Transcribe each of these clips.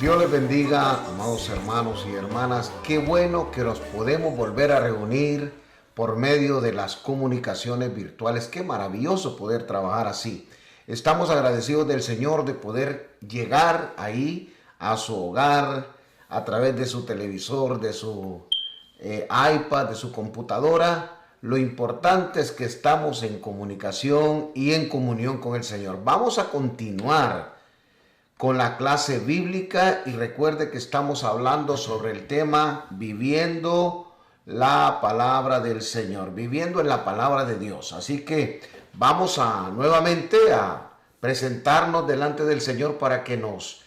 Dios les bendiga, amados hermanos y hermanas. Qué bueno que nos podemos volver a reunir por medio de las comunicaciones virtuales. Qué maravilloso poder trabajar así. Estamos agradecidos del Señor de poder llegar ahí a su hogar a través de su televisor, de su iPad, de su computadora. Lo importante es que estamos en comunicación y en comunión con el Señor. Vamos a continuar con la clase bíblica y recuerde que estamos hablando sobre el tema viviendo la palabra del Señor, viviendo en la palabra de Dios. Así que vamos nuevamente a presentarnos delante del Señor para que nos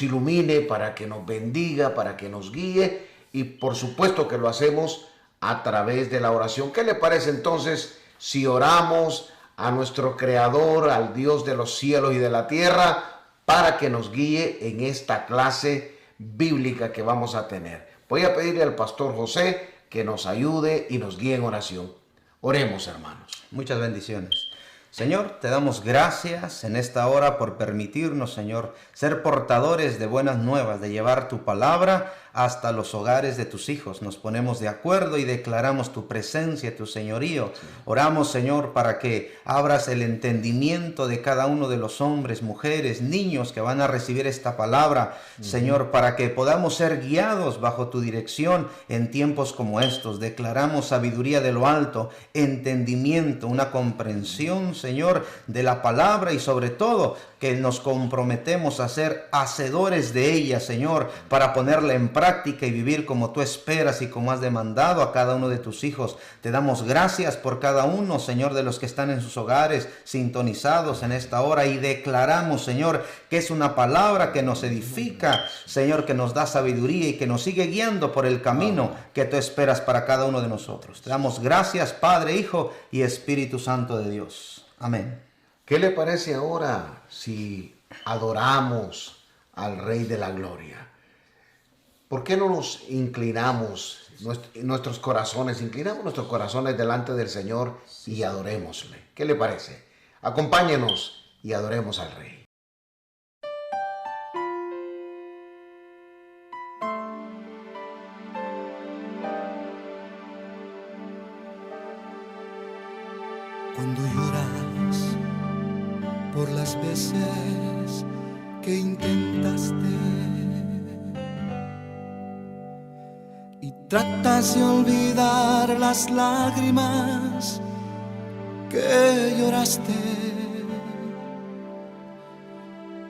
ilumine, para que nos bendiga, para que nos guíe, y por supuesto que lo hacemos a través de la oración. ¿Qué le parece entonces si oramos a nuestro Creador, al Dios de los cielos y de la tierra, para que nos guíe en esta clase bíblica que vamos a tener? Voy a pedirle al pastor José que nos ayude y nos guíe en oración. Oremos, hermanos. Muchas bendiciones. Señor, te damos gracias en esta hora por permitirnos, Señor, ser portadores de buenas nuevas, de llevar tu palabra hasta los hogares de tus hijos. Nos ponemos de acuerdo y declaramos tu presencia, tu señorío. Oramos, Señor, para que abras el entendimiento de cada uno de los hombres, mujeres, niños que van a recibir esta palabra, Señor, para que podamos ser guiados bajo tu dirección en tiempos como estos. Declaramos sabiduría de lo alto, entendimiento, una comprensión, Señor, de la palabra, y sobre todo que nos comprometemos a ser hacedores de ella, Señor, para ponerla en práctica y vivir como tú esperas y como has demandado a cada uno de tus hijos. Te damos gracias por cada uno, Señor, de los que están en sus hogares sintonizados en esta hora, y declaramos, Señor, que es una palabra que nos edifica, Señor, que nos da sabiduría y que nos sigue guiando por el camino que tú esperas para cada uno de nosotros. Te damos gracias, Padre, Hijo y Espíritu Santo de Dios. Amén. ¿Qué le parece ahora si adoramos al Rey de la Gloria? ¿Por qué no nos inclinamos nuestros corazones delante del Señor y adorémosle? ¿Qué le parece? Acompáñenos y adoremos al Rey. Cuando lloras por las veces que intentaste y tratas de olvidar las lágrimas que lloraste,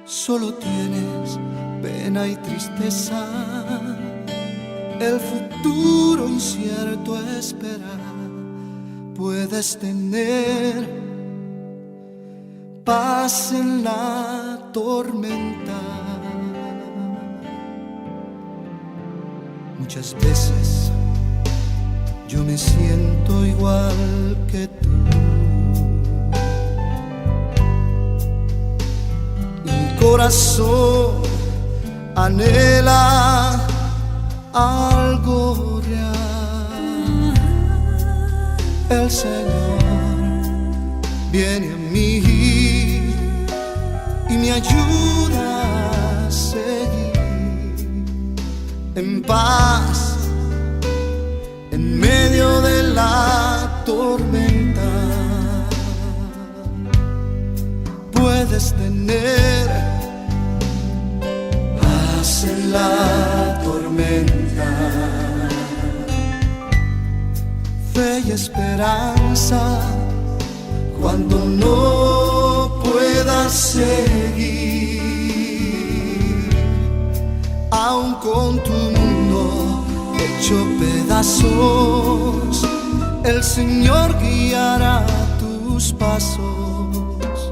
solo tienes pena y tristeza, el futuro incierto espera. Puedes tener paz en la tormenta. Muchas veces yo me siento igual que tú. Mi corazón anhela algo real. El Señor viene a mí y me ayuda a seguir en paz en medio de la tormenta. Puedes tener paz en la tormenta, fe y esperanza cuando no puedas seguir, aun con tu mundo hecho pedazos, el Señor guiará tus pasos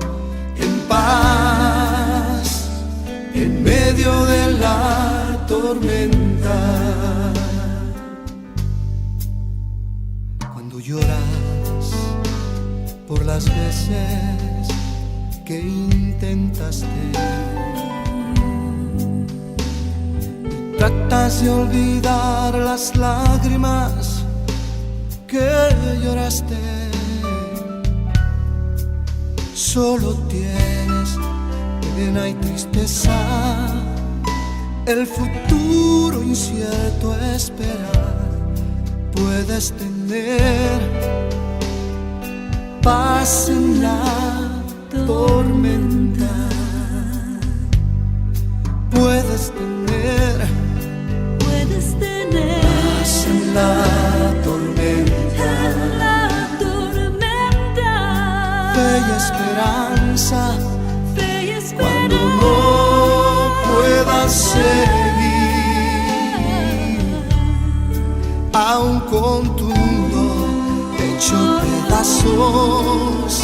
en paz en medio de la tormenta. Lloras por las veces que intentaste y tratas de olvidar las lágrimas que lloraste, solo tienes pena y tristeza, el futuro incierto esperar, puedes tener paz en la tormenta, puedes tener paz en la tormenta, fe y esperanza cuando no puedas seguir, aun con tu mundo hecho pedazos,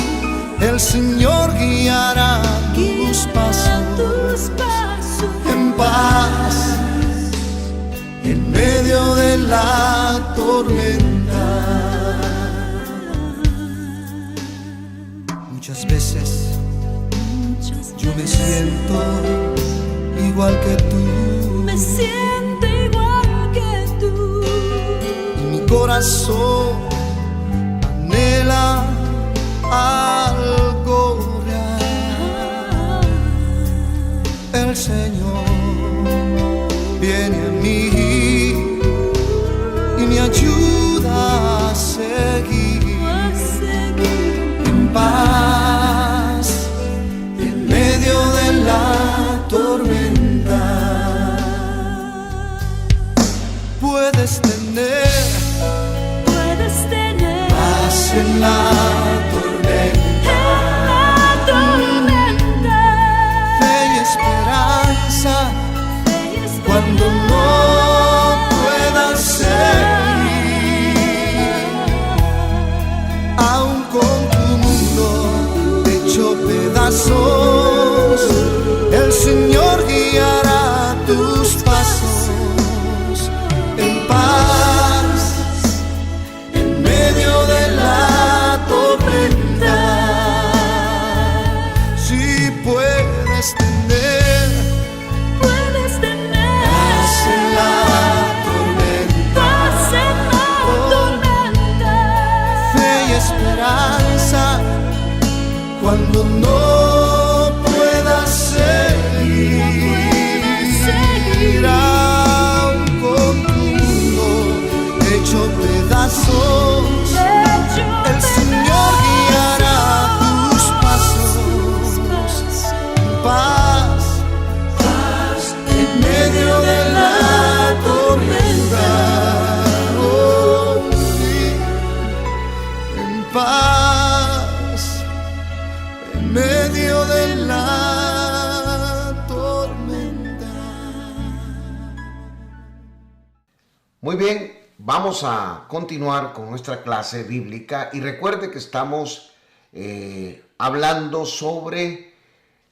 el Señor guiará tus pasos en paz, en medio de la tormenta. Muchas veces yo me siento igual que tú, y mi corazón anhela algo real. El Señor viene a mí y me ayuda a seguir en paz en medio de la tormenta. Puedes tener paz en la tormenta, fe y esperanza cuando no puedas seguir, aun con tu mundo hecho pedazos, el Señor guiará tus pasos en paz, en medio de la tormenta. Si puedes tener paz en la tormenta, fe y esperanza cuando no puedas seguir, aun con tu mundo hecho pedazos, el Señor guiará tus pasos en paz, en medio de la tormenta. Oh, sí, en paz en medio de la tormenta. Muy bien, vamos a continuar con nuestra clase bíblica y recuerde que estamos hablando sobre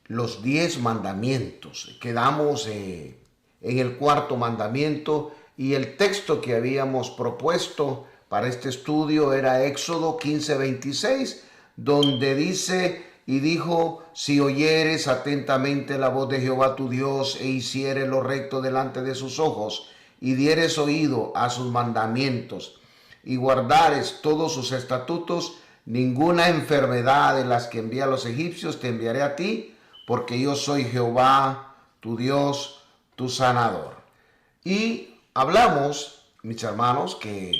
los 10 mandamientos. Quedamos en el 4º mandamiento y el texto que habíamos propuesto para este estudio era Éxodo 15:26, donde dice: y dijo, si oyeres atentamente la voz de Jehová tu Dios e hicieres lo recto delante de sus ojos y dieres oído a sus mandamientos y guardares todos sus estatutos, ninguna enfermedad de las que envía a los egipcios te enviaré a ti, porque yo soy Jehová tu Dios, tu sanador. Y hablamos, mis hermanos, que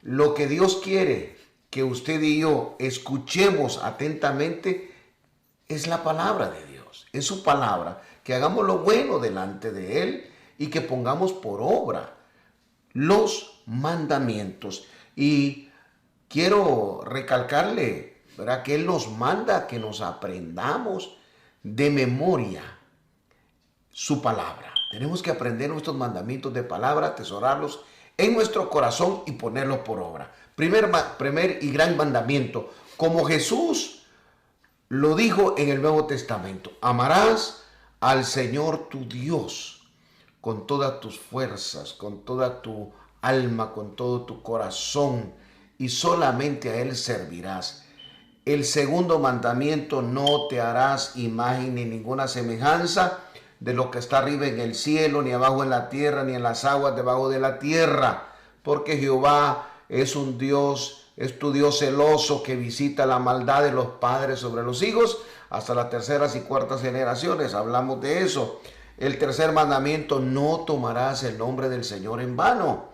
lo que Dios quiere que usted y yo escuchemos atentamente es la palabra de Dios, es su palabra, que hagamos lo bueno delante de Él y que pongamos por obra los mandamientos. Y quiero recalcarle, ¿verdad?, que Él nos manda que nos aprendamos de memoria su palabra. Tenemos que aprender nuestros mandamientos de palabra, atesorarlos en nuestro corazón y ponerlos por obra. Primer y gran mandamiento, como Jesús lo dijo en el Nuevo Testamento: amarás al Señor tu Dios con todas tus fuerzas, con toda tu alma, con todo tu corazón, y solamente a Él servirás. El segundo mandamiento: no te harás imagen ni ninguna semejanza de lo que está arriba en el cielo, ni abajo en la tierra, ni en las aguas debajo de la tierra, porque Jehová es un Dios, es tu Dios celoso, que visita la maldad de los padres sobre los hijos hasta las terceras y cuartas generaciones. Hablamos de eso. El tercer mandamiento, no tomarás el nombre del Señor en vano.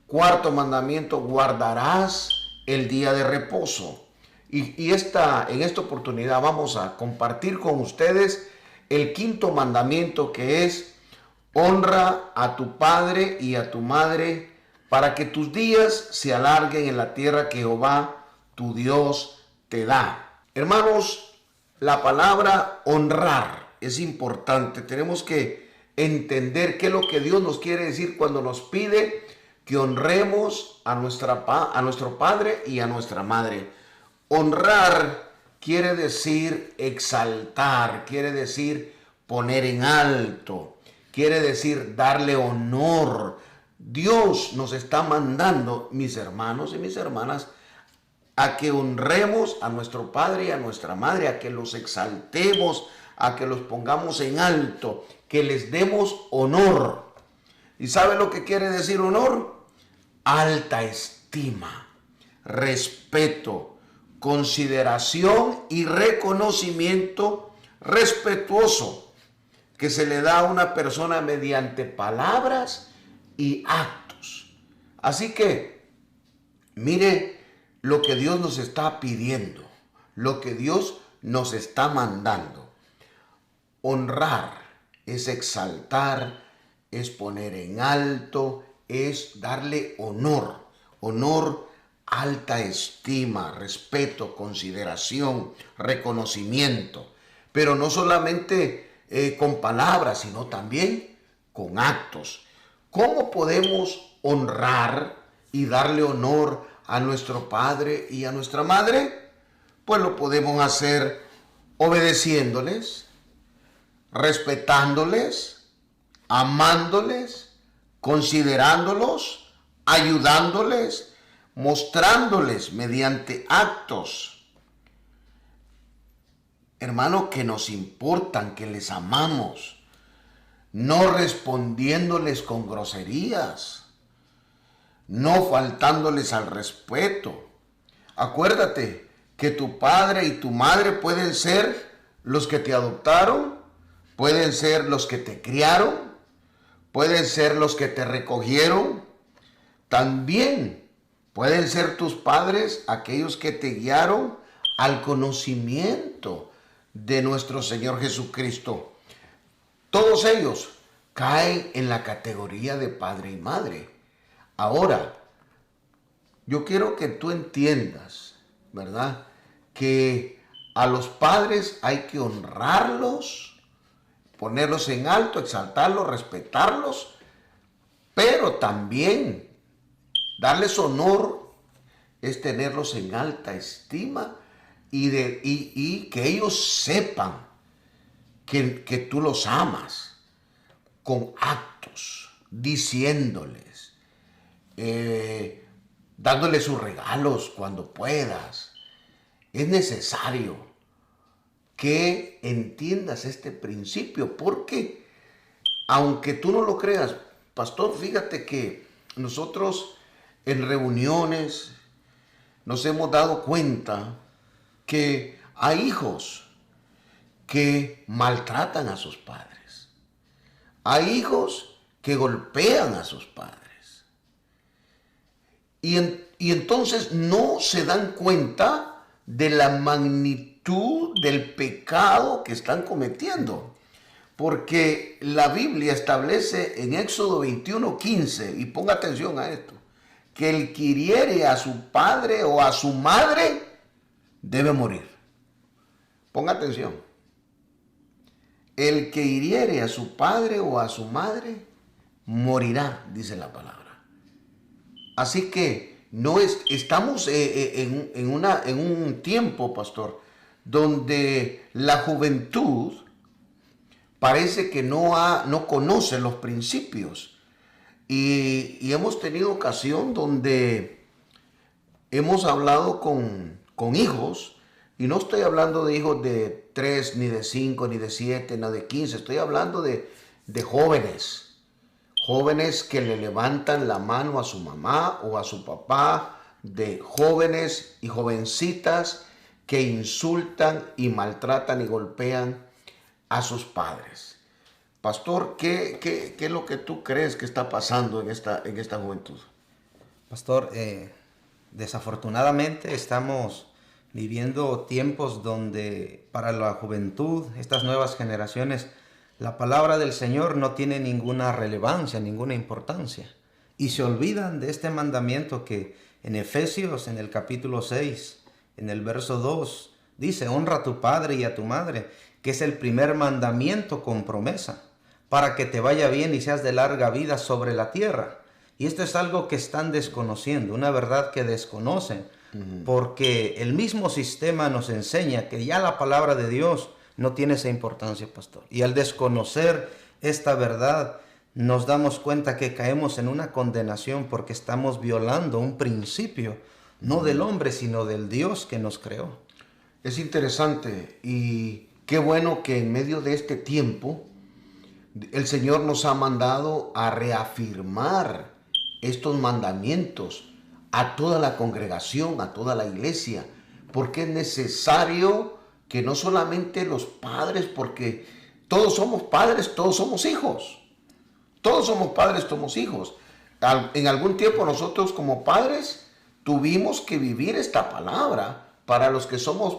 Cuarto mandamiento, guardarás el día de reposo. En esta oportunidad vamos a compartir con ustedes el quinto mandamiento, que es: honra a tu padre y a tu madre para que tus días se alarguen en la tierra que Jehová tu Dios te da. Hermanos, la palabra honrar es importante. Tenemos que entender qué es lo que Dios nos quiere decir cuando nos pide que honremos a nuestro padre y a nuestra madre. Honrar quiere decir exaltar, quiere decir poner en alto, quiere decir darle honor. Dios nos está mandando, mis hermanos y mis hermanas, a que honremos a nuestro padre y a nuestra madre, a que los exaltemos, a que los pongamos en alto, que les demos honor. ¿Y sabe lo que quiere decir honor? Alta estima, respeto, consideración y reconocimiento respetuoso que se le da a una persona mediante palabras y actos. Así que, mire lo que Dios nos está pidiendo, lo que Dios nos está mandando. Honrar es exaltar, es poner en alto, es darle honor. Honor, alta estima, respeto, consideración, reconocimiento. Pero no solamente con palabras, sino también con actos. ¿Cómo podemos honrar y darle honor a nuestro padre y a nuestra madre? Pues lo podemos hacer obedeciéndoles, respetándoles, amándoles, considerándolos, ayudándoles, mostrándoles mediante actos, hermano, que nos importan, que les amamos, no respondiéndoles con groserías, no faltándoles al respeto. Acuérdate que tu padre y tu madre pueden ser los que te adoptaron, pueden ser los que te criaron, pueden ser los que te recogieron, también pueden ser tus padres aquellos que te guiaron al conocimiento de nuestro Señor Jesucristo. Todos ellos caen en la categoría de padre y madre. Ahora, yo quiero que tú entiendas, ¿verdad?, que a los padres hay que honrarlos, ponerlos en alto, exaltarlos, respetarlos, pero también darles honor es tenerlos en alta estima y que ellos sepan que tú los amas con actos, diciéndoles, dándoles sus regalos cuando puedas. Es necesario que entiendas este principio, porque aunque tú no lo creas, pastor, fíjate que nosotros en reuniones nos hemos dado cuenta que hay hijos que maltratan a sus padres. Hay hijos que golpean a sus padres. Y entonces no se dan cuenta de la magnitud del pecado que están cometiendo. Porque la Biblia establece en Éxodo 21:15, y ponga atención a esto, que el que hiriere a su padre o a su madre debe morir. Ponga atención. El que hiriere a su padre o a su madre morirá, dice la palabra. Así que estamos en un tiempo, pastor, donde la juventud parece que no conoce los principios. Y hemos tenido ocasión donde hemos hablado con hijos, y no estoy hablando de hijos de 3, ni de 5, ni de 7, ni de 15, estoy hablando de jóvenes que le levantan la mano a su mamá o a su papá, de jóvenes y jovencitas que insultan y maltratan y golpean a sus padres. Pastor, ¿qué es lo que tú crees que está pasando en esta juventud? Pastor, desafortunadamente estamos viviendo tiempos donde para la juventud, estas nuevas generaciones, la palabra del Señor no tiene ninguna relevancia, ninguna importancia. Y se olvidan de este mandamiento que en Efesios, en el capítulo 6, en el verso 2, dice: honra a tu padre y a tu madre, que es el primer mandamiento con promesa, para que te vaya bien y seas de larga vida sobre la tierra. Y esto es algo que están desconociendo, una verdad que desconocen, porque el mismo sistema nos enseña que ya la palabra de Dios no tiene esa importancia, pastor. Y al desconocer esta verdad, nos damos cuenta que caemos en una condenación porque estamos violando un principio, no del hombre, sino del Dios que nos creó. Es interesante y qué bueno que en medio de este tiempo el Señor nos ha mandado a reafirmar estos mandamientos a toda la congregación, a toda la iglesia, porque es necesario que no solamente los padres, porque todos somos padres, todos somos hijos. Todos somos padres, somos hijos. En algún tiempo nosotros como padres tuvimos que vivir esta palabra. Para los que somos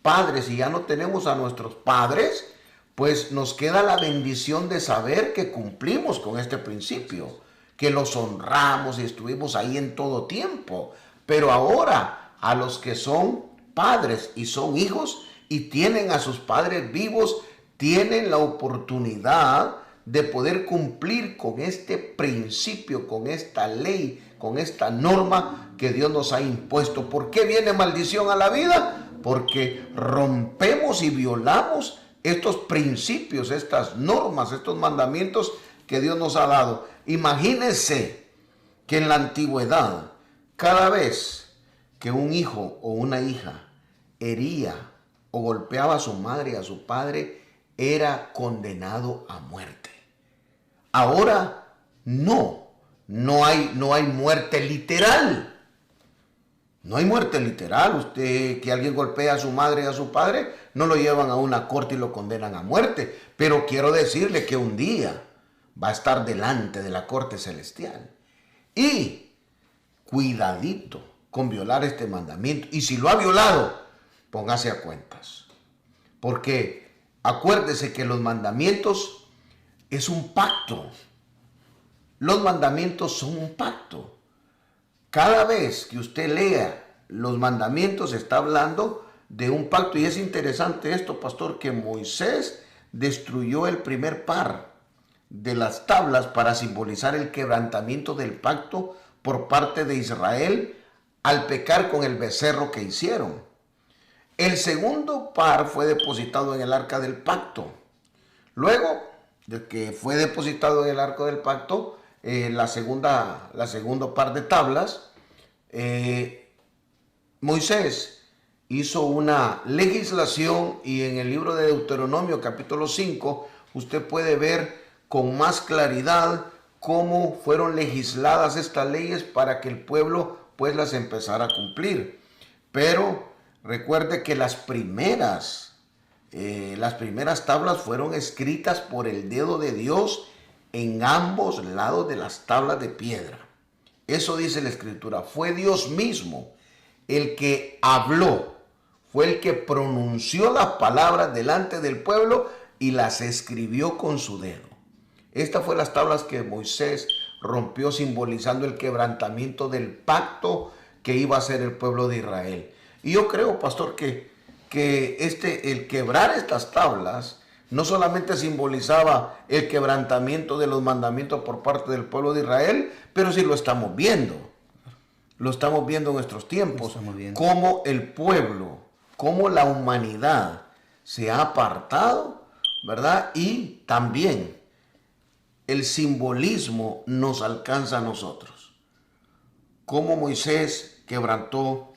padres y ya no tenemos a nuestros padres, pues nos queda la bendición de saber que cumplimos con este principio, que los honramos y estuvimos ahí en todo tiempo. Pero ahora a los que son padres y son hijos y tienen a sus padres vivos, tienen la oportunidad de poder cumplir con este principio, con esta ley, con esta norma que Dios nos ha impuesto. ¿Por qué viene maldición a la vida? Porque rompemos y violamos estos principios, estas normas, estos mandamientos que Dios nos ha dado. Imagínense que en la antigüedad, cada vez que un hijo o una hija hería o golpeaba a su madre y a su padre, era condenado a muerte. Ahora no hay muerte literal. No hay muerte literal. Usted, que alguien golpea a su madre y a su padre, no lo llevan a una corte y lo condenan a muerte. Pero quiero decirle que un día va a estar delante de la corte celestial. Y cuidadito con violar este mandamiento. Y si lo ha violado, póngase a cuentas. Porque acuérdese que los mandamientos es un pacto. Los mandamientos son un pacto. Cada vez que usted lea los mandamientos está hablando de un pacto. Y es interesante esto, pastor, que Moisés destruyó el primer par de las tablas para simbolizar el quebrantamiento del pacto por parte de Israel al pecar con el becerro que hicieron. El segundo par fue depositado en el arca del pacto. Luego de que fue depositado en el arca del pacto, la segunda par de tablas, Moisés hizo una legislación, y en el libro de Deuteronomio capítulo 5 usted puede ver con más claridad cómo fueron legisladas estas leyes para que el pueblo pues las empezara a cumplir. Pero recuerde que las primeras tablas fueron escritas por el dedo de Dios en ambos lados de las tablas de piedra. Eso dice la Escritura. Fue Dios mismo el que habló, fue el que pronunció las palabras delante del pueblo y las escribió con su dedo. Estas fueron las tablas que Moisés rompió, simbolizando el quebrantamiento del pacto que iba a hacer el pueblo de Israel. Y yo creo, pastor, que el quebrar estas tablas no solamente simbolizaba el quebrantamiento de los mandamientos por parte del pueblo de Israel, pero sí lo estamos viendo. Lo estamos viendo en nuestros tiempos. Cómo el pueblo, cómo la humanidad se ha apartado, ¿verdad? Y también el simbolismo nos alcanza a nosotros. Cómo Moisés quebró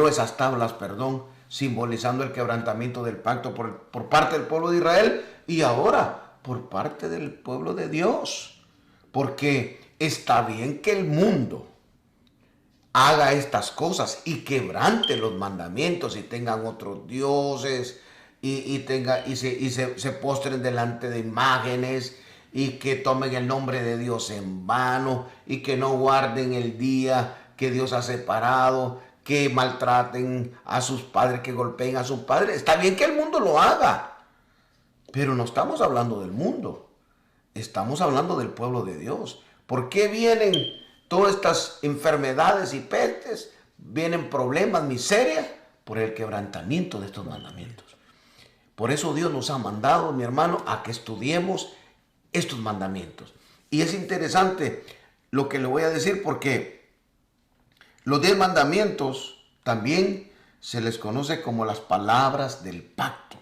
esas tablas, simbolizando el quebrantamiento del pacto por parte del pueblo de Israel y ahora por parte del pueblo de Dios. Porque está bien que el mundo haga estas cosas y quebrante los mandamientos y tengan otros dioses se postren delante de imágenes y que tomen el nombre de Dios en vano y que no guarden el día que Dios ha separado, que maltraten a sus padres, que golpeen a sus padres. Está bien que el mundo lo haga, pero no estamos hablando del mundo, estamos hablando del pueblo de Dios. ¿Por qué vienen todas estas enfermedades y pestes? Vienen problemas, miseria, por el quebrantamiento de estos mandamientos. Por eso Dios nos ha mandado, mi hermano, a que estudiemos estos mandamientos. Y es interesante lo que le voy a decir, porque los 10 mandamientos también se les conoce como las palabras del pacto.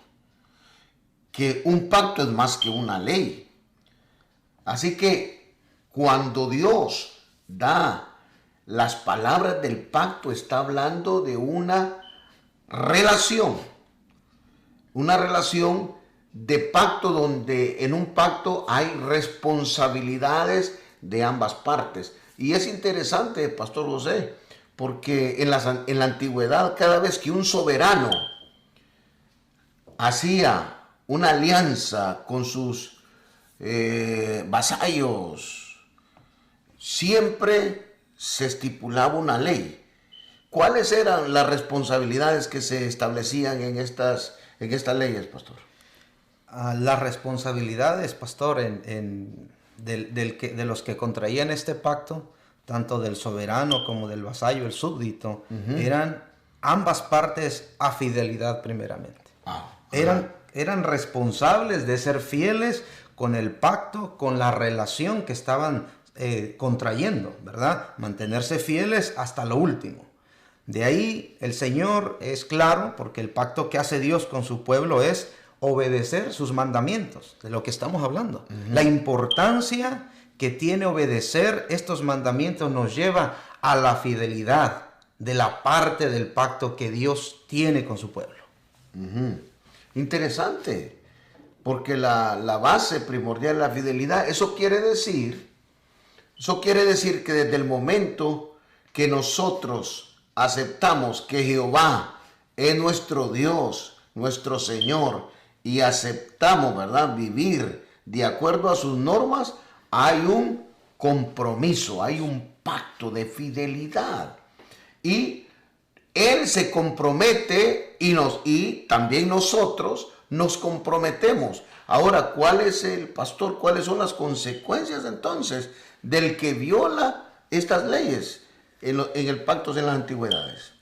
Que un pacto es más que una ley. Así que cuando Dios da las palabras del pacto, está hablando de una relación de pacto, donde en un pacto hay responsabilidades de ambas partes. Y es interesante, Pastor José, porque en la antigüedad, cada vez que un soberano hacía una alianza con sus vasallos, siempre se estipulaba una ley. ¿Cuáles eran las responsabilidades que se establecían en estas leyes, pastor? Las responsabilidades, pastor, de los que contraían este pacto, tanto del soberano como del vasallo, el súbdito, eran ambas partes a fidelidad primeramente. Eran responsables de ser fieles con el pacto, con la relación que estaban contrayendo, ¿verdad? Mantenerse fieles hasta lo último. De ahí el Señor es claro, porque el pacto que hace Dios con su pueblo es obedecer sus mandamientos, de lo que estamos hablando. La importancia que tiene obedecer estos mandamientos nos lleva a la fidelidad de la parte del pacto que Dios tiene con su pueblo. Interesante, porque la base primordial es la fidelidad. Eso quiere decir que desde el momento que nosotros aceptamos que Jehová es nuestro Dios, nuestro Señor, y aceptamos, ¿verdad?, vivir de acuerdo a sus normas, hay un compromiso, hay un pacto de fidelidad. Y Él se compromete y también nosotros nos comprometemos. Ahora, ¿cuáles son las consecuencias entonces del que viola estas leyes en el pacto de las antigüedades?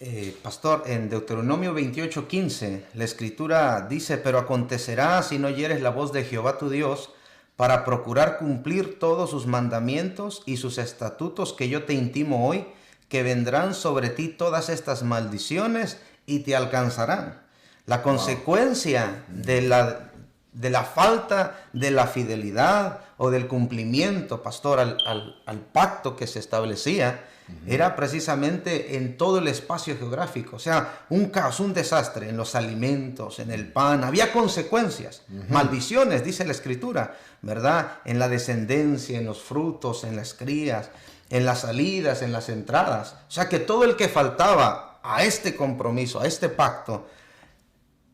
Pastor, en Deuteronomio 28:15, la escritura dice: pero acontecerá, si no oyeres la voz de Jehová tu Dios, para procurar cumplir todos sus mandamientos y sus estatutos que yo te intimo hoy, que vendrán sobre ti todas estas maldiciones y te alcanzarán. La consecuencia de la falta de la fidelidad o del cumplimiento, pastor, al pacto que se establecía, era precisamente en todo el espacio geográfico. O sea, un caos, un desastre en los alimentos, en el pan. Había consecuencias, maldiciones, dice la escritura, ¿verdad? En la descendencia, en los frutos, en las crías, en las salidas, en las entradas. O sea, que todo el que faltaba a este compromiso, a este pacto,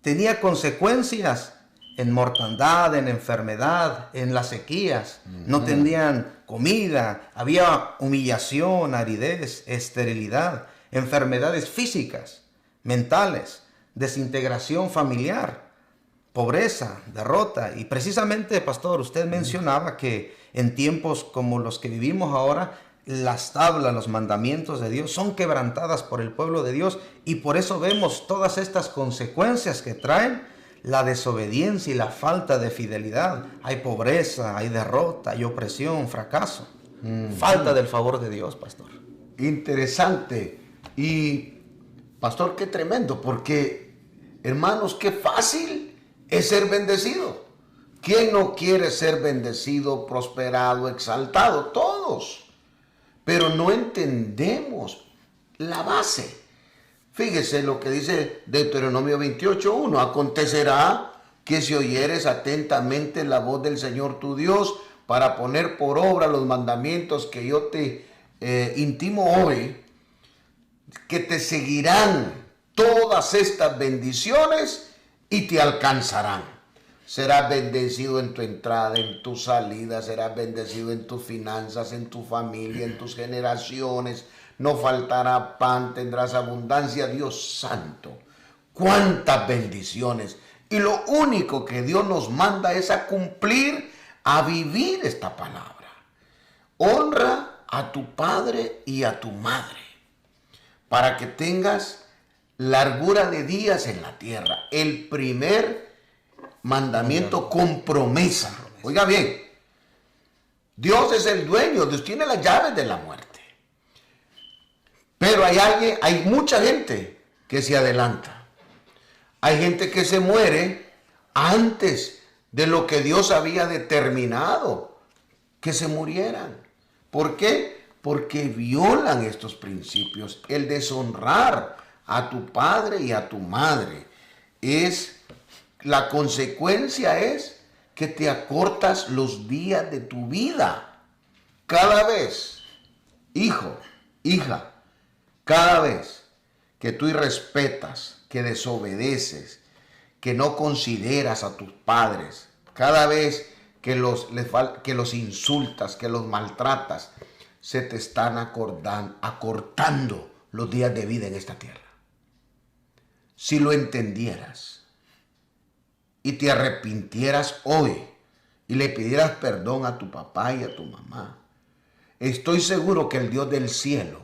tenía consecuencias en mortandad, en enfermedad, en las sequías. No tenían comida, había humillación, aridez, esterilidad, enfermedades físicas, mentales, desintegración familiar, pobreza, derrota. Y precisamente, pastor, usted mencionaba que en tiempos como los que vivimos ahora, las tablas, los mandamientos de Dios son quebrantadas por el pueblo de Dios, y por eso vemos todas estas consecuencias que traen la desobediencia y la falta de fidelidad. Hay pobreza, hay derrota, hay opresión, fracaso, falta del favor de Dios, pastor. Interesante. Y, pastor, qué tremendo, porque, hermanos, qué fácil es ser bendecido. ¿Quién no quiere ser bendecido, prosperado, exaltado? Todos. Pero no entendemos la base. Fíjese lo que dice Deuteronomio 28:1. Acontecerá que si oyeres atentamente la voz del Señor tu Dios para poner por obra los mandamientos que yo te intimo hoy, que te seguirán todas estas bendiciones y te alcanzarán. Serás bendecido en tu entrada, en tu salida, serás bendecido en tus finanzas, en tu familia, en tus generaciones. No faltará pan, tendrás abundancia. Dios santo, cuántas bendiciones. Y lo único que Dios nos manda es a cumplir, a vivir esta palabra. Honra a tu padre y a tu madre, para que tengas largura de días en la tierra. El primer mandamiento con promesa. Oiga bien, Dios es el dueño, Dios tiene las llaves de la muerte. Pero hay mucha gente que se adelanta. Hay gente que se muere antes de lo que Dios había determinado que se murieran. ¿Por qué? Porque violan estos principios. El deshonrar a tu padre y a tu madre la consecuencia es que te acortas los días de tu vida. Cada vez, hijo, hija, cada vez que tú irrespetas, que desobedeces, que no consideras a tus padres, cada vez que los insultas, que los maltratas, se te están acortando los días de vida en esta tierra. Si lo entendieras y te arrepintieras hoy y le pidieras perdón a tu papá y a tu mamá, estoy seguro que el Dios del cielo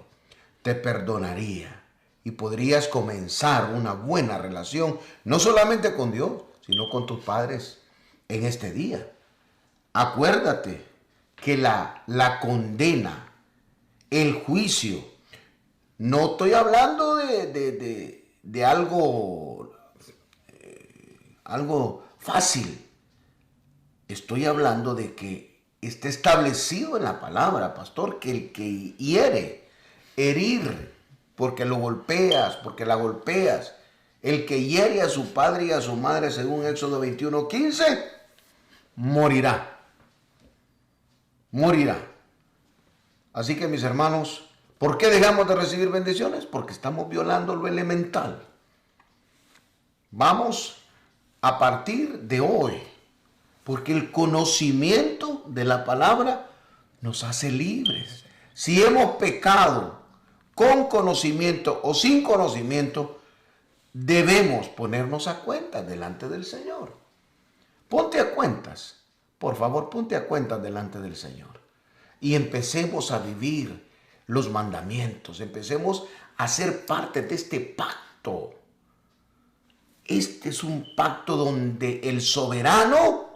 te perdonaría y podrías comenzar una buena relación, no solamente con Dios, sino con tus padres en este día. Acuérdate que la condena, el juicio, no estoy hablando de algo fácil. Estoy hablando de que está establecido en la palabra, pastor, que el que herir, porque lo golpeas, porque la golpeas, el que hiere a su padre y a su madre, según Éxodo 21:15, morirá. Así que, mis hermanos, ¿por qué dejamos de recibir bendiciones? Porque estamos violando lo elemental. Vamos a partir de hoy, porque el conocimiento de la palabra nos hace libres. Si hemos pecado con conocimiento o sin conocimiento, debemos ponernos a cuentas delante del Señor. Ponte a cuentas, por favor, ponte a cuentas delante del Señor. Y empecemos a vivir los mandamientos, empecemos a ser parte de este pacto. Este es un pacto donde el soberano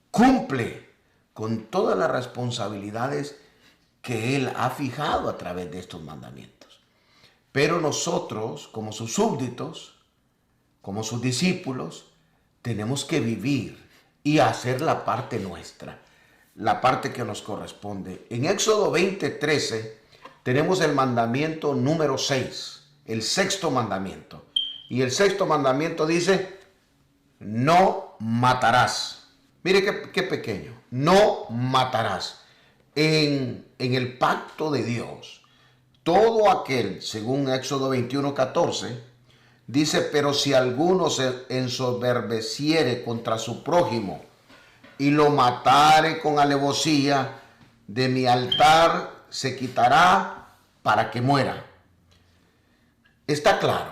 cumple con todas las responsabilidades que Él ha fijado a través de estos mandamientos. Pero nosotros, como sus súbditos, como sus discípulos, tenemos que vivir y hacer la parte nuestra, la parte que nos corresponde. En Éxodo 20:13 tenemos el mandamiento número 6, el sexto mandamiento. Y el sexto mandamiento dice, no matarás. Mire qué pequeño, no matarás. En el pacto de Dios, todo aquel, según Éxodo 21:14, dice, pero si alguno se ensoberbeciere contra su prójimo y lo matare con alevosía, de mi altar se quitará para que muera. Está claro.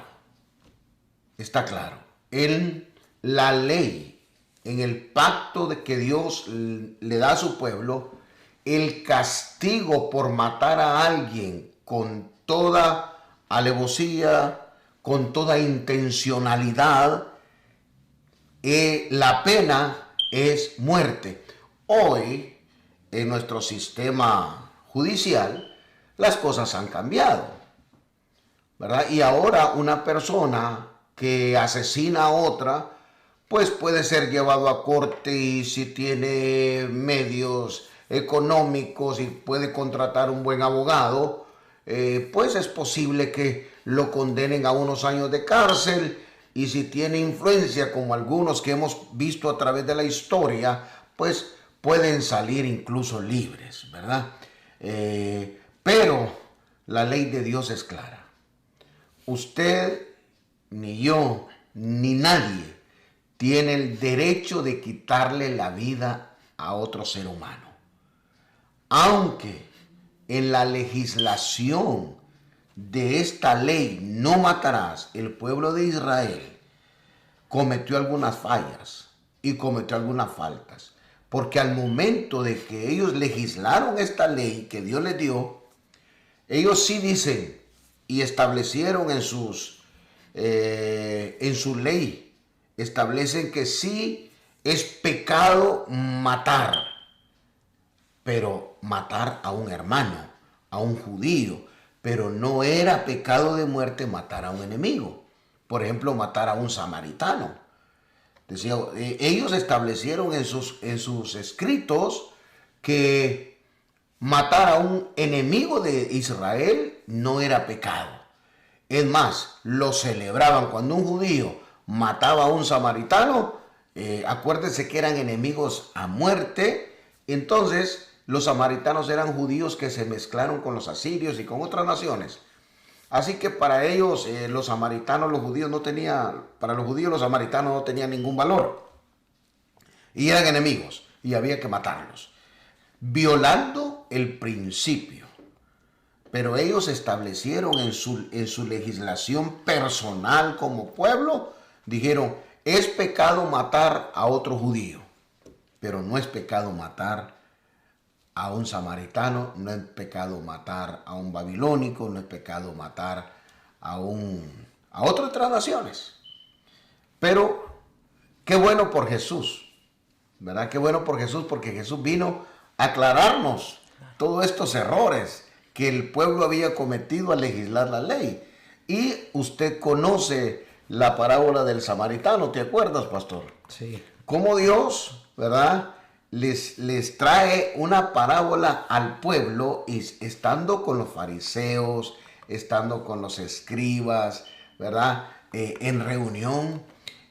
En la ley, en el pacto de que Dios le da a su pueblo, el castigo por matar a alguien con toda alevosía, con toda intencionalidad, la pena es muerte. Hoy, en nuestro sistema judicial, las cosas han cambiado, ¿verdad? Y ahora una persona que asesina a otra, pues puede ser llevado a corte, y si tiene medios económicos y puede contratar un buen abogado, pues es posible que lo condenen a unos años de cárcel, y si tiene influencia, como algunos que hemos visto a través de la historia, pues pueden salir incluso libres, ¿verdad? Pero la ley de Dios es clara. Usted ni yo ni nadie tiene el derecho de quitarle la vida a otro ser humano. Aunque en la legislación de esta ley no matarás, el pueblo de Israel cometió algunas fallas y cometió algunas faltas. Porque al momento de que ellos legislaron esta ley que Dios les dio, ellos sí dicen y establecieron en su ley, establecen que sí es pecado matar, pero matar a un hermano, a un judío, pero no era pecado de muerte matar a un enemigo. Por ejemplo, matar a un samaritano. Decía, ellos establecieron en sus escritos que matar a un enemigo de Israel no era pecado. Es más, lo celebraban cuando un judío mataba a un samaritano. Acuérdense que eran enemigos a muerte. Entonces, los samaritanos eran judíos que se mezclaron con los asirios y con otras naciones. Así que para ellos, los samaritanos, para los judíos los samaritanos no tenían ningún valor. Y eran enemigos y había que matarlos, violando el principio. Pero ellos establecieron en su legislación personal como pueblo, dijeron, es pecado matar a otro judío, pero no es pecado matar a un samaritano, no es pecado matar a un babilónico, no es pecado matar a otras naciones. Pero qué bueno por Jesús, ¿verdad? Qué bueno por Jesús, porque Jesús vino a aclararnos todos estos errores que el pueblo había cometido al legislar la ley. Y usted conoce la parábola del samaritano, ¿te acuerdas, pastor? Sí. Cómo Dios, ¿verdad?, les trae una parábola al pueblo, y estando con los fariseos, estando con los escribas, ¿verdad?, en reunión,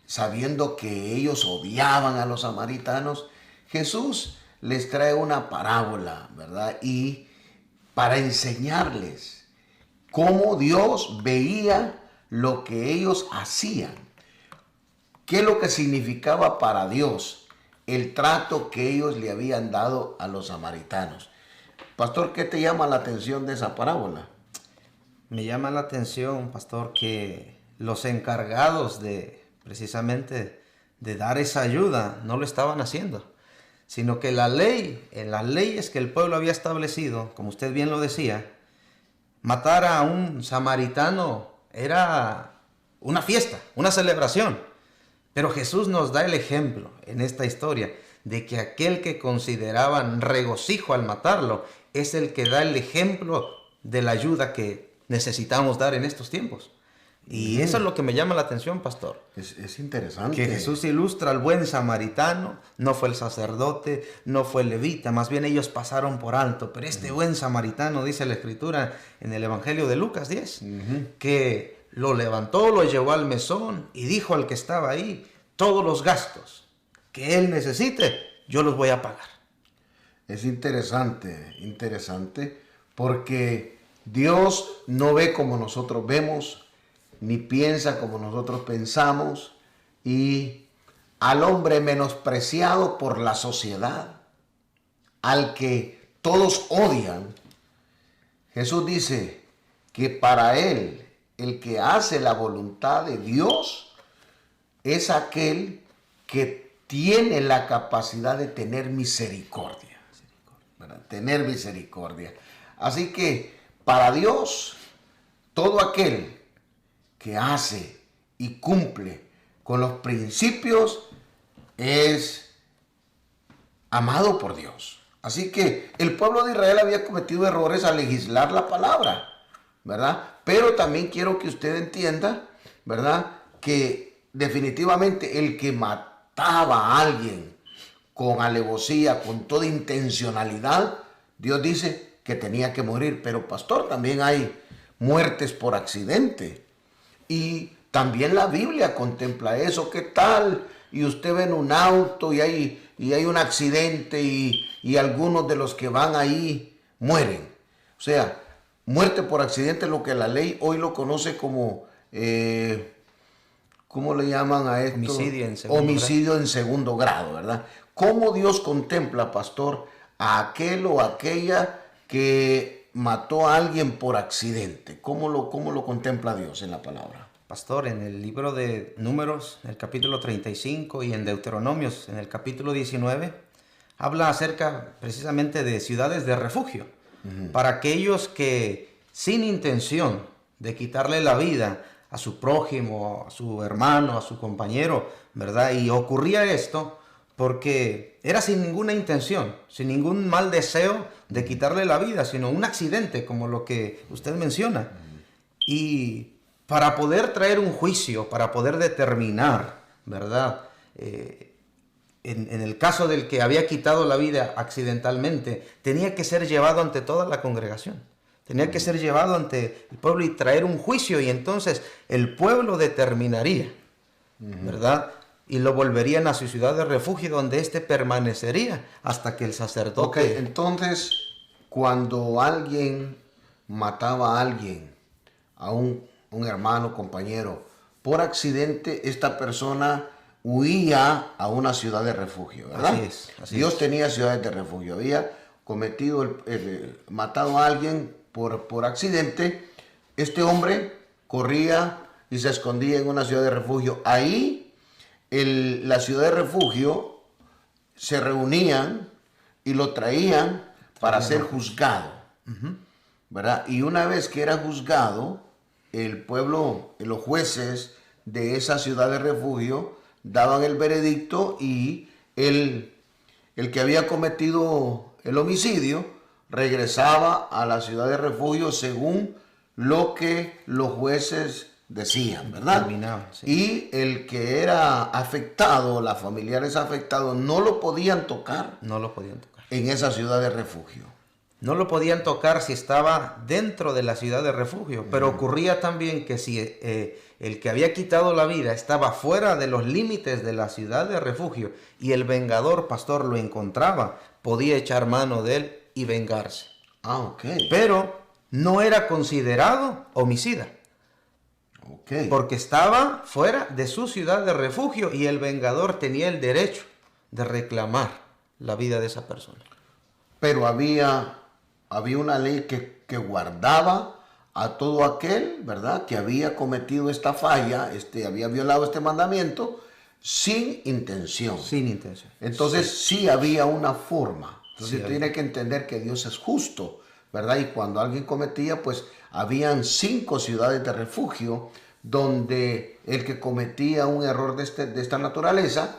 sabiendo que ellos odiaban a los samaritanos, Jesús les trae una parábola, ¿verdad?, y para enseñarles cómo Dios veía lo que ellos hacían, qué es lo que significaba para Dios el trato que ellos le habían dado a los samaritanos. Pastor, ¿qué te llama la atención de esa parábola? Me llama la atención, pastor, que los encargados precisamente de dar esa ayuda no lo estaban haciendo, sino que en las leyes que el pueblo había establecido, como usted bien lo decía, matar a un samaritano era una fiesta, una celebración. Pero Jesús nos da el ejemplo en esta historia de que aquel que consideraban regocijo al matarlo es el que da el ejemplo de la ayuda que necesitamos dar en estos tiempos. Y eso es lo que me llama la atención, pastor. Es interesante. Que Jesús ilustra al buen samaritano, no fue el sacerdote, no fue el levita, más bien ellos pasaron por alto. Pero este buen samaritano, dice la Escritura en el Evangelio de Lucas 10, que lo levantó, lo llevó al mesón y dijo al que estaba ahí, todos los gastos que él necesite, yo los voy a pagar. Es interesante, porque Dios no ve como nosotros vemos, ni piensa como nosotros pensamos, y al hombre menospreciado por la sociedad, al que todos odian, Jesús dice que para él, el que hace la voluntad de Dios es aquel que tiene la capacidad de tener misericordia, ¿verdad? Tener misericordia. Así que para Dios, todo aquel que hace y cumple con los principios es amado por Dios. Así que el pueblo de Israel había cometido errores al legislar la palabra, ¿verdad? Pero también quiero que usted entienda, ¿verdad?, que definitivamente el que mataba a alguien con alevosía, con toda intencionalidad, Dios dice que tenía que morir. Pero pastor, también hay muertes por accidente. Y también la Biblia contempla eso. ¿Qué tal? Y usted ve en un auto y hay un accidente y algunos de los que van ahí mueren. O sea, muerte por accidente es lo que la ley hoy lo conoce como ¿cómo le llaman a esto? Homicidio En segundo grado, ¿verdad? ¿Cómo Dios contempla, pastor, a aquel o aquella que mató a alguien por accidente? ¿Cómo lo contempla Dios en la palabra? Pastor, en el libro de Números, en el capítulo 35, y en Deuteronomios, en el capítulo 19, habla acerca precisamente de ciudades de refugio, para aquellos que sin intención de quitarle la vida a su prójimo, a su hermano, a su compañero, ¿verdad? Y ocurría esto porque era sin ninguna intención, sin ningún mal deseo de quitarle la vida, sino un accidente, como lo que usted menciona. Y para poder traer un juicio, para poder determinar, ¿verdad? En el caso del que había quitado la vida accidentalmente, tenía que ser llevado ante toda la congregación. Tenía que ser llevado ante el pueblo y traer un juicio, y entonces el pueblo determinaría, ¿verdad? Y lo volverían a su ciudad de refugio, donde éste permanecería hasta que el sacerdote... Ok, entonces, cuando alguien mataba a alguien, a un hermano, compañero, por accidente, esta persona huía a una ciudad de refugio, ¿verdad? Así Dios es. tenía ciudades de refugio. Había cometido, matado a alguien por accidente. Este hombre corría y se escondía en una ciudad de refugio. Ahí, la ciudad de refugio, se reunían y lo traían para ser juzgado, ¿verdad? Y una vez que era juzgado, el pueblo, los jueces de esa ciudad de refugio daban el veredicto, y el que había cometido el homicidio regresaba a la ciudad de refugio según lo que los jueces decían, ¿verdad? Sí. Y el que era afectado, los familiares afectados, no lo podían tocar. No lo podían tocar. En esa ciudad de refugio. No lo podían tocar si estaba dentro de la ciudad de refugio, pero ocurría también que si el que había quitado la vida estaba fuera de los límites de la ciudad de refugio y el vengador, pastor, lo encontraba, podía echar mano de él y vengarse. Ah, ok. Pero no era considerado homicida, Ok. porque estaba fuera de su ciudad de refugio y el vengador tenía el derecho de reclamar la vida de esa persona. Pero había una ley que guardaba a todo aquel, ¿verdad?, que había cometido esta falla, había violado este mandamiento sin intención. Sin intención. Entonces sí había una forma. Entonces Sí, tiene que entender que Dios es justo, ¿verdad? Y cuando alguien cometía, pues habían 5 ciudades de refugio donde el que cometía un error de esta naturaleza,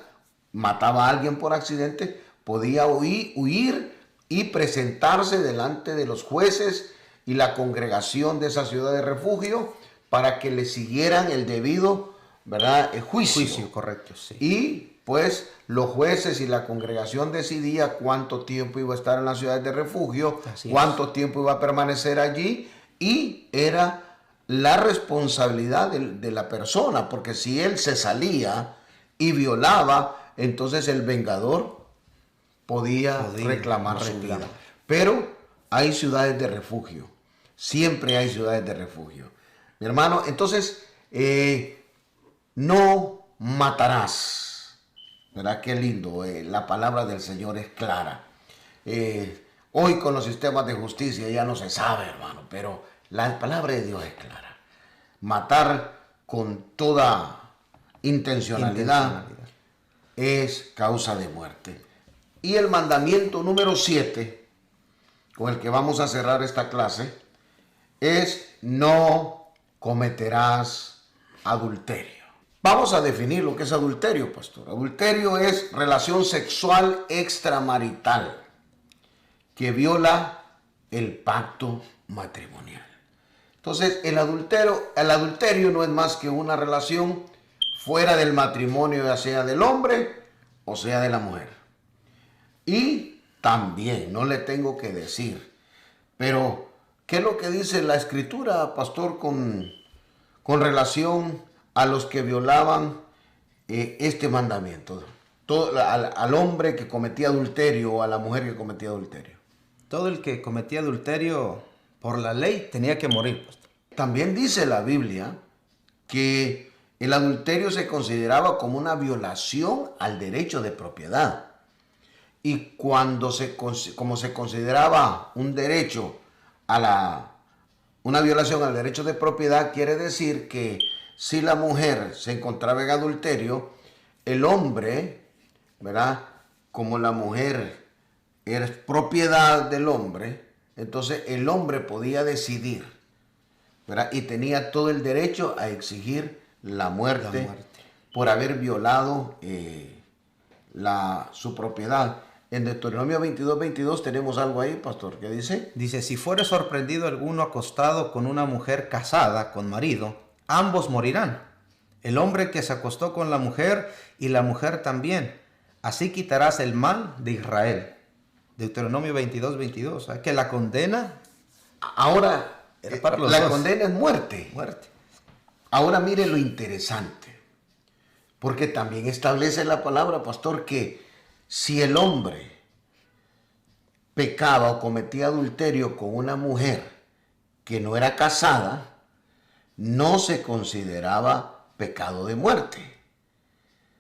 mataba a alguien por accidente, podía huir y presentarse delante de los jueces y la congregación de esa ciudad de refugio para que le siguieran el debido, ¿verdad?, juicio. Correcto, sí. Y pues los jueces y la congregación decidía cuánto tiempo iba a estar en la ciudad de refugio, cuánto tiempo iba a permanecer allí, y era la responsabilidad de la persona, porque si él se salía y violaba, entonces el vengador podía reclamar su vida. Pero hay ciudades de refugio. Siempre hay ciudades de refugio. Mi hermano, entonces, no matarás. ¿Verdad? Qué lindo. La palabra del Señor es clara. Hoy con los sistemas de justicia ya no se sabe, hermano, pero la palabra de Dios es clara. Matar con toda intencionalidad es causa de muerte. Y el mandamiento número 7, con el que vamos a cerrar esta clase, es: no cometerás adulterio. Vamos a definir lo que es adulterio, pastor. Adulterio es relación sexual extramarital que viola el pacto matrimonial. Entonces, el adulterio no es más que una relación fuera del matrimonio, ya sea del hombre o sea de la mujer. Y también, no le tengo que decir, pero ¿qué es lo que dice la Escritura, pastor, con relación a los que violaban este mandamiento? Al hombre que cometía adulterio o a la mujer que cometía adulterio. Todo el que cometía adulterio por la ley tenía que morir, pastor. También dice la Biblia que el adulterio se consideraba como una violación al derecho de propiedad. Y como se consideraba un derecho una violación al derecho de propiedad, quiere decir que si la mujer se encontraba en adulterio, el hombre, ¿verdad? Como la mujer era propiedad del hombre, entonces el hombre podía decidir, ¿verdad? Y tenía todo el derecho a exigir la muerte por haber violado su propiedad. En Deuteronomio 22 tenemos algo ahí, pastor, ¿qué dice? Dice, si fuere sorprendido alguno acostado con una mujer casada, con marido, ambos morirán. El hombre que se acostó con la mujer y la mujer también. Así quitarás el mal de Israel. Deuteronomio 22. ¿Sabes que la condena? Ahora, para los la dos. condena es muerte. Muerte. Ahora mire lo interesante. Porque también establece la palabra, pastor, que si el hombre pecaba o cometía adulterio con una mujer que no era casada, no se consideraba pecado de muerte.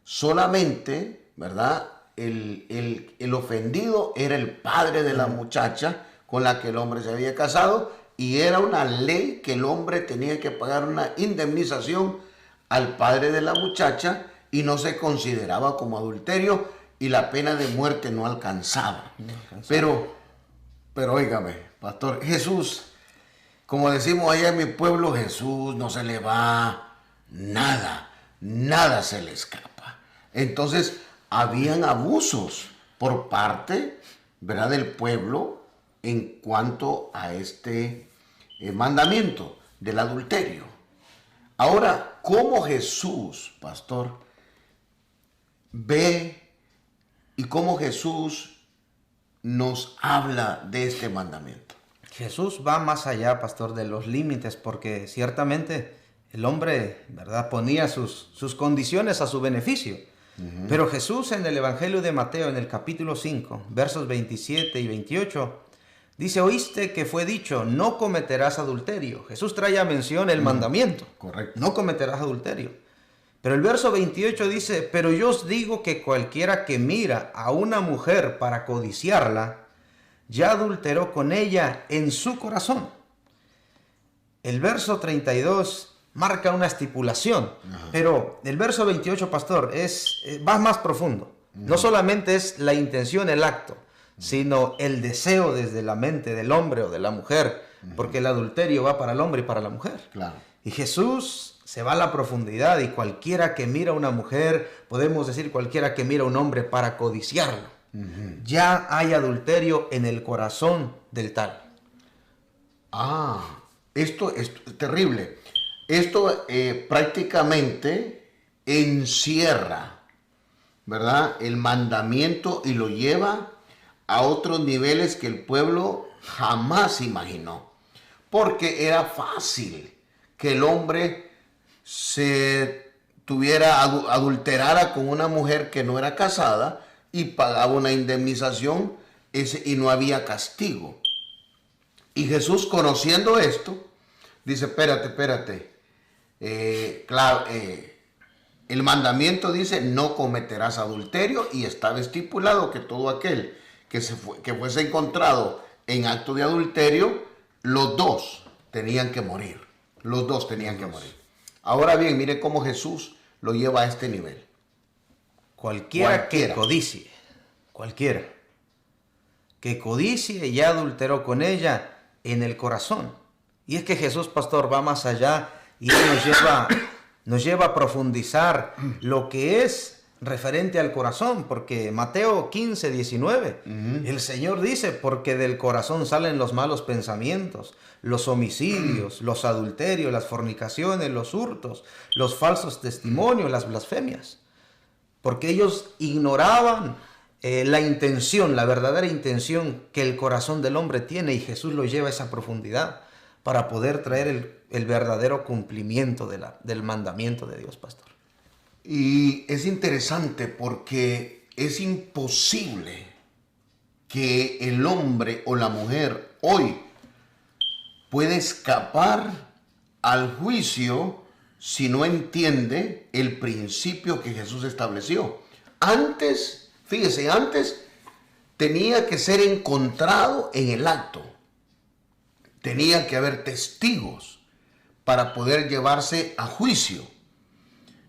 Solamente, ¿verdad? El ofendido era el padre de la muchacha con la que el hombre se había casado, y era una ley que el hombre tenía que pagar una indemnización al padre de la muchacha y no se consideraba como adulterio y la pena de muerte no alcanzaba. Pero óigame, pastor, Jesús, como decimos allá en mi pueblo, Jesús no se le va nada se le escapa. Entonces, habían abusos por parte, ¿verdad?, del pueblo en cuanto a este mandamiento del adulterio. Ahora, ¿cómo Jesús, pastor, ve y cómo Jesús nos habla de este mandamiento? Jesús va más allá, pastor, de los límites, porque ciertamente el hombre, ¿verdad?, ponía sus condiciones a su beneficio. Pero Jesús en el Evangelio de Mateo, en el capítulo 5, versos 27 y 28, dice, oíste que fue dicho, no cometerás adulterio. Jesús trae a mención el mandamiento. Correcto. No cometerás adulterio. Pero el verso 28 dice, pero yo os digo que cualquiera que mira a una mujer para codiciarla, ya adulteró con ella en su corazón. El verso 32 marca una estipulación, pero el verso 28, pastor, va más profundo. No solamente es la intención, el acto, sino el deseo desde la mente del hombre o de la mujer, porque el adulterio va para el hombre y para la mujer. Claro. Y Jesús se va a la profundidad, y cualquiera que mira a una mujer, podemos decir cualquiera que mira a un hombre para codiciarlo, ya hay adulterio en el corazón del tal. Esto es terrible. Esto prácticamente encierra, ¿verdad?, el mandamiento y lo lleva a otros niveles que el pueblo jamás imaginó. Porque era fácil que el hombre adulterara con una mujer que no era casada y pagaba una indemnización y no había castigo. Y Jesús, conociendo esto, dice, espérate. Claro, el mandamiento dice, no cometerás adulterio, y estaba estipulado que todo aquel que fuese encontrado en acto de adulterio, los dos tenían que morir. Los dos tenían que morir. Ahora bien, mire cómo Jesús lo lleva a este nivel. Cualquiera que codicie, cualquiera que codicie ya adulteró con ella en el corazón. Y es que Jesús, pastor, va más allá y nos lleva a profundizar lo que es referente al corazón, porque Mateo 15, 19, el Señor dice, porque del corazón salen los malos pensamientos, los homicidios, los adulterios, las fornicaciones, los hurtos, los falsos testimonios, las blasfemias. Porque ellos ignoraban la intención, la verdadera intención que el corazón del hombre tiene, y Jesús lo lleva a esa profundidad para poder traer el verdadero cumplimiento del mandamiento de Dios, pastor. Y es interesante porque es imposible que el hombre o la mujer hoy pueda escapar al juicio si no entiende el principio que Jesús estableció. Antes, fíjese, antes tenía que ser encontrado en el acto. Tenía que haber testigos para poder llevarse a juicio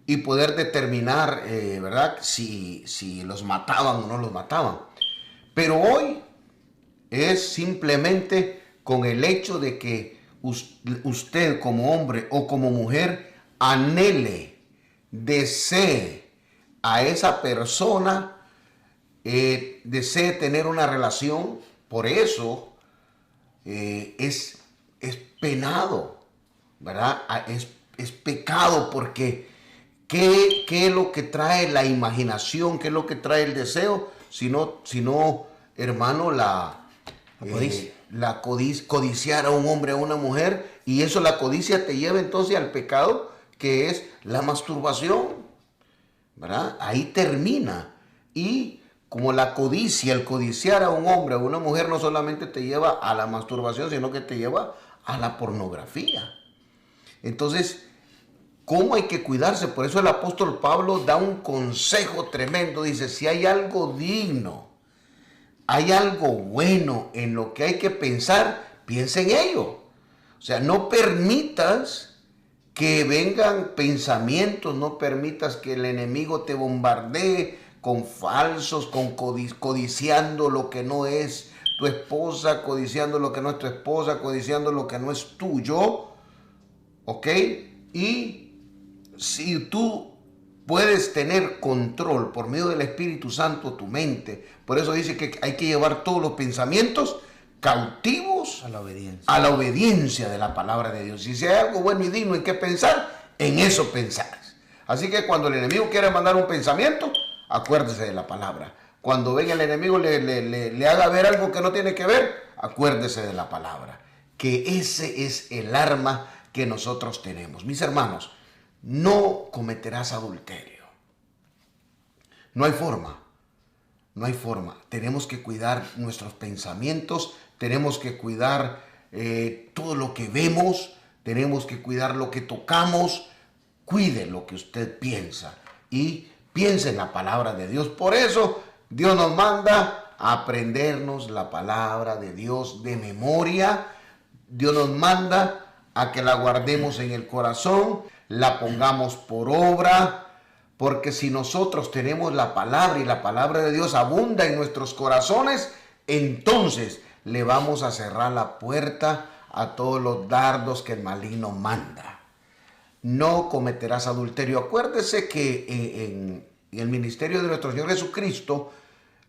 y poder determinar, ¿verdad?, si los mataban o no los mataban. Pero hoy es simplemente con el hecho de que usted como hombre o como mujer anhele, desee a esa persona, desee tener una relación. Por eso es penado, ¿verdad? Es pecado, porque ¿qué es lo que trae la imaginación? ¿Qué es lo que trae el deseo? Sino, hermano, codiciar a un hombre, a una mujer, y eso, la codicia te lleva entonces al pecado, que es la masturbación, ¿verdad? Ahí termina. Y como la codicia, el codiciar a un hombre, a una mujer, no solamente te lleva a la masturbación, sino que te lleva a la pornografía. Entonces, ¿cómo hay que cuidarse? Por eso el apóstol Pablo da un consejo tremendo. Dice, si hay algo digno, hay algo bueno en lo que hay que pensar, piensa en ello. O sea, no permitas que vengan pensamientos, no permitas que el enemigo te bombardee con falsos, con codiciando lo que no es tu esposa, codiciando lo que no es tu esposa, codiciando lo que no es tuyo, ¿ok? Y si tú puedes tener control por medio del Espíritu Santo tu mente, por eso dice que hay que llevar todos los pensamientos cautivos a la obediencia de la palabra de Dios. Y si hay algo bueno y digno en qué pensar, en eso pensar. Así que cuando el enemigo quiere mandar un pensamiento, acuérdese de la palabra. Cuando venga el enemigo le haga ver algo que no tiene que ver, acuérdese de la palabra. Que ese es el arma que nosotros tenemos. Mis hermanos, no cometerás adulterio. No hay forma. No hay forma. Tenemos que cuidar nuestros pensamientos, tenemos que cuidar todo lo que vemos, tenemos que cuidar lo que tocamos. Cuide lo que usted piensa y piense en la palabra de Dios. Por eso Dios nos manda a aprendernos la palabra de Dios de memoria. Dios nos manda a que la guardemos en el corazón, la pongamos por obra. Porque si nosotros tenemos la palabra y la palabra de Dios abunda en nuestros corazones, entonces le vamos a cerrar la puerta a todos los dardos que el maligno manda. No cometerás adulterio. Acuérdese que en el ministerio de nuestro Señor Jesucristo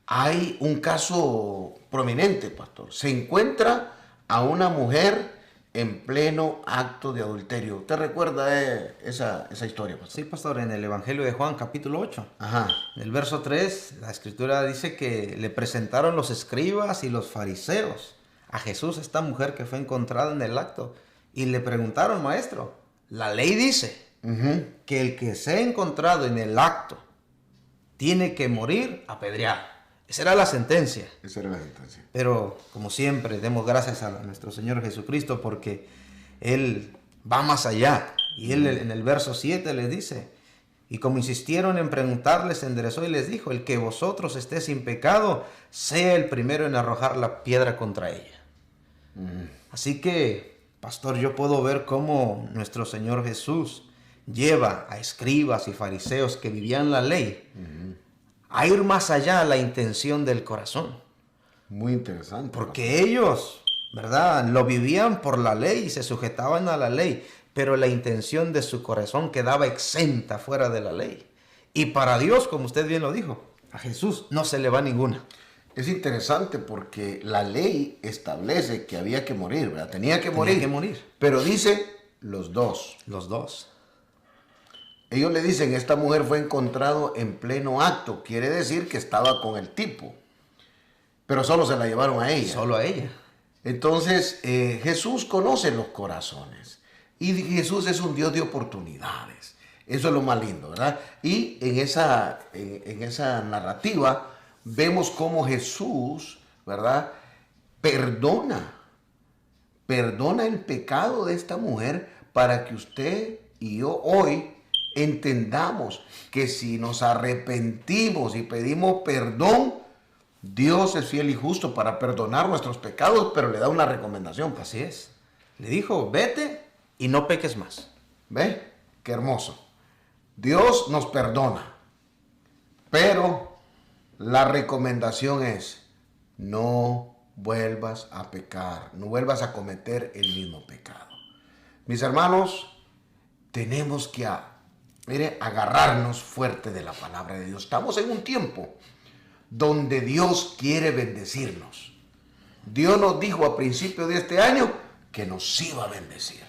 hay un caso prominente, pastor. Se encuentra a una mujer en pleno acto de adulterio. ¿Usted recuerda esa historia, pastor? Sí, pastor, en el Evangelio de Juan, capítulo 8. Ajá. En el verso 3, la escritura dice que le presentaron los escribas y los fariseos a Jesús, esta mujer que fue encontrada en el acto, y le preguntaron, maestro, la ley dice que el que sea encontrado en el acto tiene que morir apedreado. Esa era la sentencia. Esa era la sentencia. Pero, como siempre, demos gracias a nuestro Señor Jesucristo porque Él va más allá. Y Él en el verso 7 les dice, y como insistieron en preguntarles, se enderezó y les dijo, el que vosotros esté sin pecado, sea el primero en arrojar la piedra contra ella. Así que, pastor, yo puedo ver cómo nuestro Señor Jesús lleva a escribas y fariseos que vivían la ley a ir más allá a la intención del corazón. Muy interesante. Porque ellos, ¿verdad?, lo vivían por la ley y se sujetaban a la ley, pero la intención de su corazón quedaba exenta fuera de la ley. Y para Dios, como usted bien lo dijo, a Jesús no se le va ninguna. Es interesante porque la ley establece que había que morir, ¿verdad? Tenía que morir. Pero dice los dos. Los dos. Ellos le dicen, esta mujer fue encontrado en pleno acto. Quiere decir que estaba con el tipo. Pero solo se la llevaron a ella. Solo a ella. Entonces, Jesús conoce los corazones. Y Jesús es un Dios de oportunidades. Eso es lo más lindo, ¿verdad? Y en esa narrativa vemos cómo Jesús, ¿verdad?, perdona el pecado de esta mujer para que usted y yo hoy entendamos que si nos arrepentimos y pedimos perdón, Dios es fiel y justo para perdonar nuestros pecados, pero le da una recomendación. Así es. Le dijo, vete y no peques más. ¿Ve? Qué hermoso. Dios nos perdona, pero la recomendación es, no vuelvas a pecar, no vuelvas a cometer el mismo pecado. Mis hermanos, tenemos que agarrarnos fuerte de la palabra de Dios. Estamos en un tiempo donde Dios quiere bendecirnos. Dios nos dijo a principio de este año que nos iba a bendecir.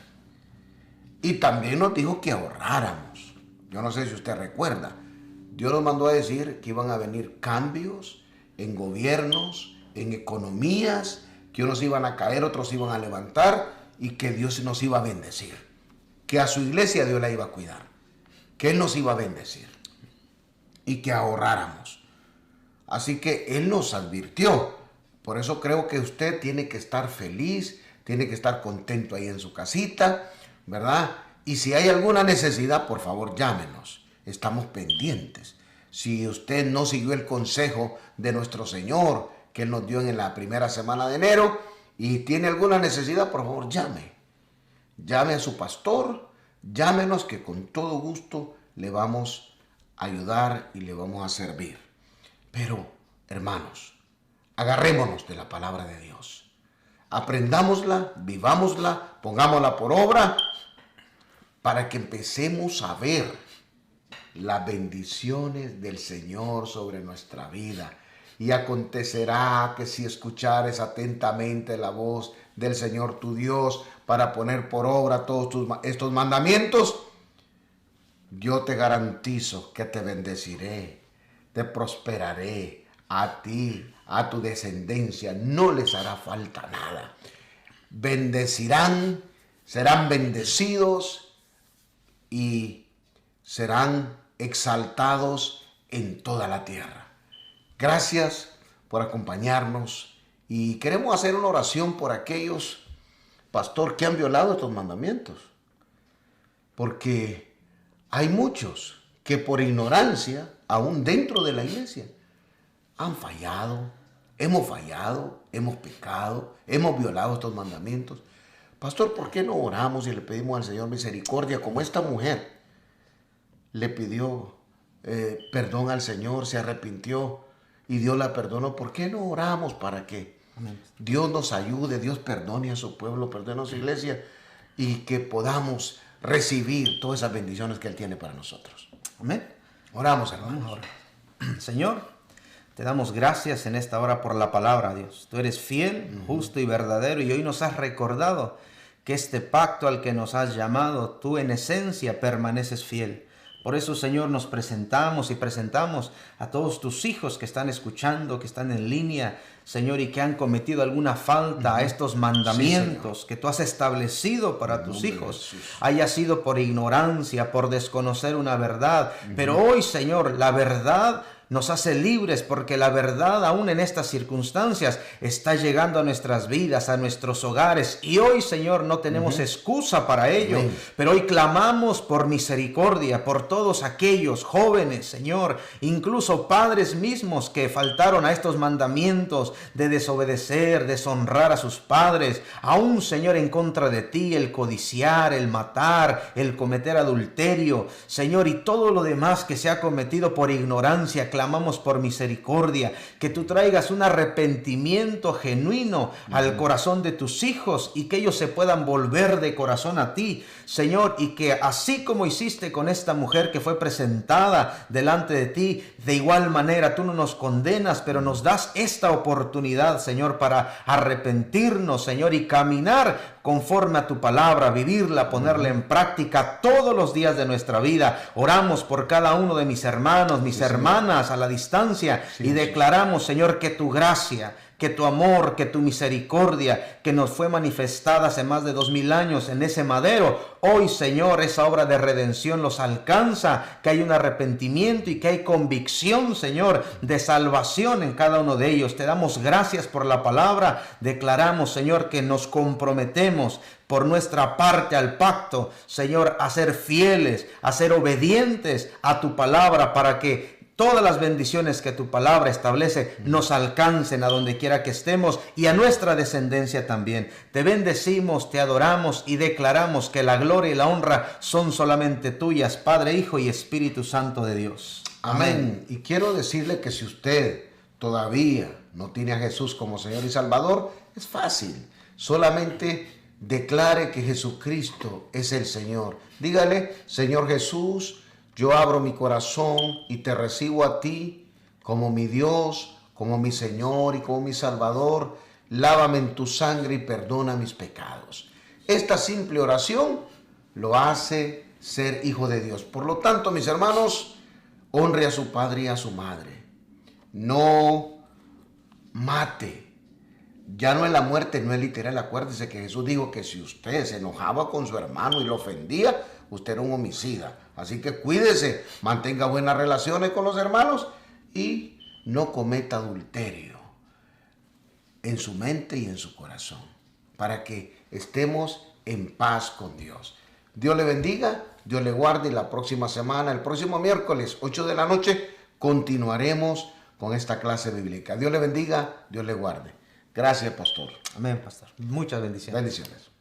Y también nos dijo que ahorráramos. Yo no sé si usted recuerda. Dios nos mandó a decir que iban a venir cambios en gobiernos, en economías, que unos iban a caer, otros iban a levantar y que Dios nos iba a bendecir. Que a su iglesia Dios la iba a cuidar. Que Él nos iba a bendecir. Y que ahorráramos. Así que Él nos advirtió. Por eso creo que usted tiene que estar feliz, tiene que estar contento ahí en su casita, ¿verdad? Y si hay alguna necesidad, por favor, llámenos. Estamos pendientes. Si usted no siguió el consejo de nuestro Señor, que Él nos dio en la primera semana de enero, y tiene alguna necesidad, por favor, llame. Llame a su pastor, llámenos que con todo gusto le vamos a ayudar y le vamos a servir. Pero, hermanos, agarrémonos de la palabra de Dios. Aprendámosla, vivámosla, pongámosla por obra para que empecemos a ver las bendiciones del Señor sobre nuestra vida. Y acontecerá que si escuchares atentamente la voz del Señor tu Dios para poner por obra todos estos mandamientos, yo te garantizo que te bendeciré, te prosperaré a ti, a tu descendencia, no les hará falta nada. Bendecirán, serán bendecidos y serán exaltados en toda la tierra. Gracias por acompañarnos y queremos hacer una oración por aquellos, pastor, que han violado estos mandamientos. Porque hay muchos que por ignorancia, aún dentro de la iglesia, han fallado, hemos pecado, hemos violado estos mandamientos. Pastor, ¿por qué no oramos y le pedimos al Señor misericordia como esta mujer le pidió perdón al Señor, se arrepintió y Dios la perdonó? ¿Por qué no oramos para que Dios nos ayude, Dios perdone a su pueblo, perdone a su iglesia y que podamos recibir todas esas bendiciones que Él tiene para nosotros? Amén. Oramos, hermanos. Señor, te damos gracias en esta hora por la palabra, Dios. Tú eres fiel, justo y verdadero, y hoy nos has recordado que este pacto al que nos has llamado, tú en esencia permaneces fiel. Por eso, Señor, nos presentamos y presentamos a todos tus hijos que están escuchando, que están en línea, Señor, y que han cometido alguna falta a estos mandamientos que tú has establecido para tus hijos. Haya sido por ignorancia, por desconocer una verdad. Pero hoy, Señor, la verdad nos hace libres, porque la verdad aún en estas circunstancias está llegando a nuestras vidas, a nuestros hogares, y hoy, Señor, no tenemos excusa para ello. Pero hoy clamamos por misericordia por todos aquellos jóvenes, Señor, incluso padres mismos que faltaron a estos mandamientos de desobedecer, deshonrar a sus padres, aún, Señor, en contra de ti, el codiciar, el matar, el cometer adulterio, Señor, y todo lo demás que se ha cometido por ignorancia. Clamamos por misericordia, que tú traigas un arrepentimiento genuino al corazón de tus hijos y que ellos se puedan volver de corazón a ti, Señor, y que así como hiciste con esta mujer que fue presentada delante de ti, de igual manera tú no nos condenas, pero nos das esta oportunidad, Señor, para arrepentirnos, Señor, y caminar conforme a tu palabra, vivirla, ponerla en práctica todos los días de nuestra vida. Oramos por cada uno de mis hermanos, mis hermanas a la distancia, y declaramos, Señor, que tu gracia, que tu amor, que tu misericordia, que nos fue manifestada hace más de 2000 años en ese madero, hoy, Señor, esa obra de redención los alcanza, que hay un arrepentimiento y que hay convicción, Señor, de salvación en cada uno de ellos. Te damos gracias por la palabra. Declaramos, Señor, que nos comprometemos por nuestra parte al pacto, Señor, a ser fieles, a ser obedientes a tu palabra, para que todas las bendiciones que tu palabra establece nos alcancen a donde quiera que estemos y a nuestra descendencia también. Te bendecimos, te adoramos y declaramos que la gloria y la honra son solamente tuyas, Padre, Hijo y Espíritu Santo de Dios. Amén. Y quiero decirle que si usted todavía no tiene a Jesús como Señor y Salvador, es fácil. Solamente declare que Jesucristo es el Señor. Dígale: Señor Jesús, yo abro mi corazón y te recibo a ti como mi Dios, como mi Señor y como mi Salvador. Lávame en tu sangre y perdona mis pecados. Esta simple oración lo hace ser hijo de Dios. Por lo tanto, mis hermanos, honre a su padre y a su madre. No mate. Ya no es la muerte, no es literal. Acuérdese que Jesús dijo que si usted se enojaba con su hermano y lo ofendía, usted era un homicida. Así que cuídese, mantenga buenas relaciones con los hermanos y no cometa adulterio en su mente y en su corazón, para que estemos en paz con Dios. Dios le bendiga, Dios le guarde. Y la próxima semana, el próximo miércoles, 8 de la noche, continuaremos con esta clase bíblica. Dios le bendiga, Dios le guarde. Gracias, pastor. Amén, pastor. Muchas bendiciones. Bendiciones.